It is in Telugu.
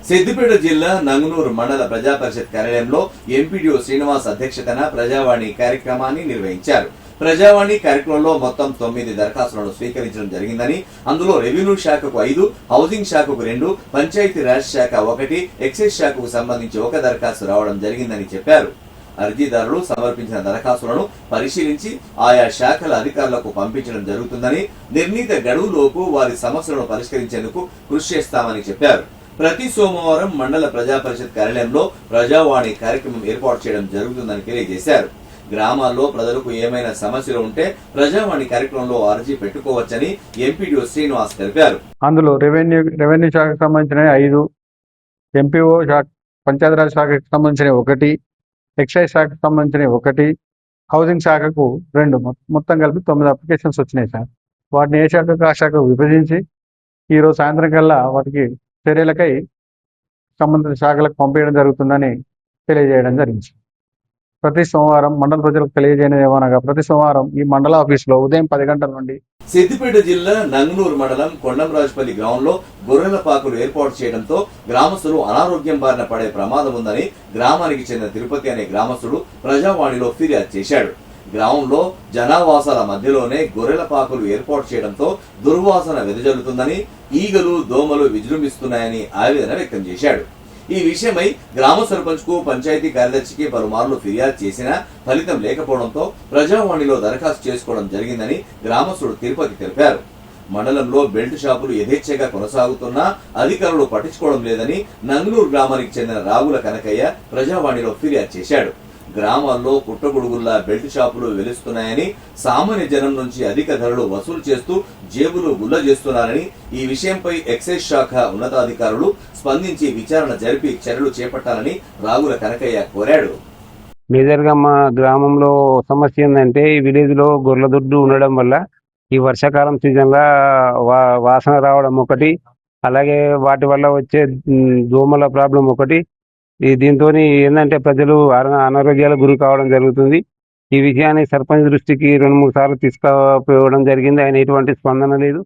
సిద్దిపేట జిల్లా నంగునూరు మండల ప్రజా పరిషత్ కార్యాలయంలో ఎంపీడీఓ శ్రీనివాస్ అధ్యక్షతన ప్రజావాణి కార్యక్రమాన్ని నిర్వహించారు. ప్రజావాణి కార్యక్రమంలో మొత్తం 9 దరఖాస్తులను స్వీకరించడం జరిగిందని, అందులో రెవెన్యూ శాఖకు 5, హౌసింగ్ శాఖకు 2, పంచాయతీరాజ్ శాఖ 1, ఎక్సైజ్ శాఖకు సంబంధించి 1 దరఖాస్తు రావడం జరిగిందని చెప్పారు. అర్జీదారులు సమర్పించిన దరఖాస్తులను పరిశీలించి ఆయా శాఖల అధికారులకు పంపించడం జరుగుతుందని, నిర్ణీత గడువులోపు వారి సమస్యలను పరిష్కరించేందుకు కృషి చేస్తామని చెప్పారు. ప్రతి సోమవారం మండల ప్రజా పరిషత్ కార్యాలయంలో ప్రజావాణి కార్యక్రమం ఏర్పాటు చేయడం జరుగుతుందని తెలియజేశారు. గ్రామాల్లో ప్రజలకు ఏమైనా సమస్యలు ఉంటే ప్రజావాణి కార్యక్రమంలో అర్జీ పెట్టుకోవచ్చని ఎంపీడీఓ శ్రీనివాస్ తెలిపారు. అందులో రెవెన్యూ శాఖకు సంబంధించిన 5, ఎంపీఓ శాఖ పంచాయతీరాజ్ శాఖకు సంబంధించిన 1, ఎక్సైజ్ శాఖకు సంబంధించిన 1, హౌసింగ్ శాఖకు 2, మొత్తం కలిపి 9 అప్లికేషన్స్ వచ్చినాయి సార్. వాటిని ఏ శాఖకు ఆ శాఖకు విభజించి ఈరోజు సాయంత్రం కల్లా వాటికి చర్యలకై సంబంధిత శాఖలకు పంపించడం జరుగుతుందని తెలియజేయడం జరిగింది. ప్రతి సోమవారం మండల ప్రజలకు తెలియజేయడం ఏమనగా ప్రతి సోమవారం ఈ మండల ఆఫీసులో ఉదయం 10 గంటల నుండి సిద్దిపేట జిల్లా నంగునూరు మండలం కొండంరాజుపల్లి గ్రామంలో గొర్రెల పాకులు ఏర్పాటు చేయడంతో గ్రామస్తులు అనారోగ్యం బారిన పడే ప్రమాదం ఉందని గ్రామానికి చెందిన తిరుపతి అనే గ్రామస్తుడు ప్రజావాణిలో ఫిర్యాదు చేశాడు. గ్రామంలో జనావాసాల మధ్యలోనే గొర్రెల పాకులు ఏర్పాటు చేయడంతో దుర్వాసన వెదజల్లుతుందని, ఈగలు దోమలు విజృంభిస్తున్నాయని ఆవేదన వ్యక్తం చేశాడు. ఈ విషయమై గ్రామ సర్పంచ్ కు పంచాయతీ కార్యదర్శికి పలుమార్లు ఫిర్యాదు చేసినా ఫలితం లేకపోవడంతో ప్రజావాణిలో దరఖాస్తు చేసుకోవడం జరిగిందని గ్రామస్తుడు తిరుపతి తెలిపారు. మండలంలో బెల్ట్ షాపులు యథేచ్ఛగా కొనసాగుతున్నా అధికారులు పట్టించుకోవడం లేదని నంగునూరు గ్రామానికి చెందిన రాగుల కనకయ్య ప్రజావాణిలో ఫిర్యాదు చేశాడు. గ్రామాల్లో పుట్టగొడుగుల్లా బెల్ట్ షాపులు వెలుస్తున్నాయని, సామాన్య జనం నుంచి అధిక ధరలు వసూలు చేస్తూ జేబులు గుల్ల చేస్తున్నారని, ఈ విషయంపై ఎక్సైజ్ శాఖ ఉన్నతాధికారులు స్పందించి విచారణ జరిపి చర్యలు చేపట్టాలని రాగుల కనకయ్య కోరాడు. మేజర్ గా మా గ్రామంలో సమస్య ఏంటంటే ఈ విలేజ్ లో గొర్రెల దొడ్డు ఉండడం వల్ల ఈ వర్షాకాలం సీజన్ లా వాసన రావడం ఒకటి, అలాగే వాటి వల్ల వచ్చే దోమల ప్రాబ్లం ఒకటి. దీంతో ఏంటంటే ప్రజలు అనారోగ్యాలకు గురి కావడం జరుగుతుంది. ఈ విషయాన్ని సర్పంచ్ దృష్టికి 2-3 సార్లు తీసుకుపోవడం జరిగింది. ఆయన ఎటువంటి స్పందన లేదు.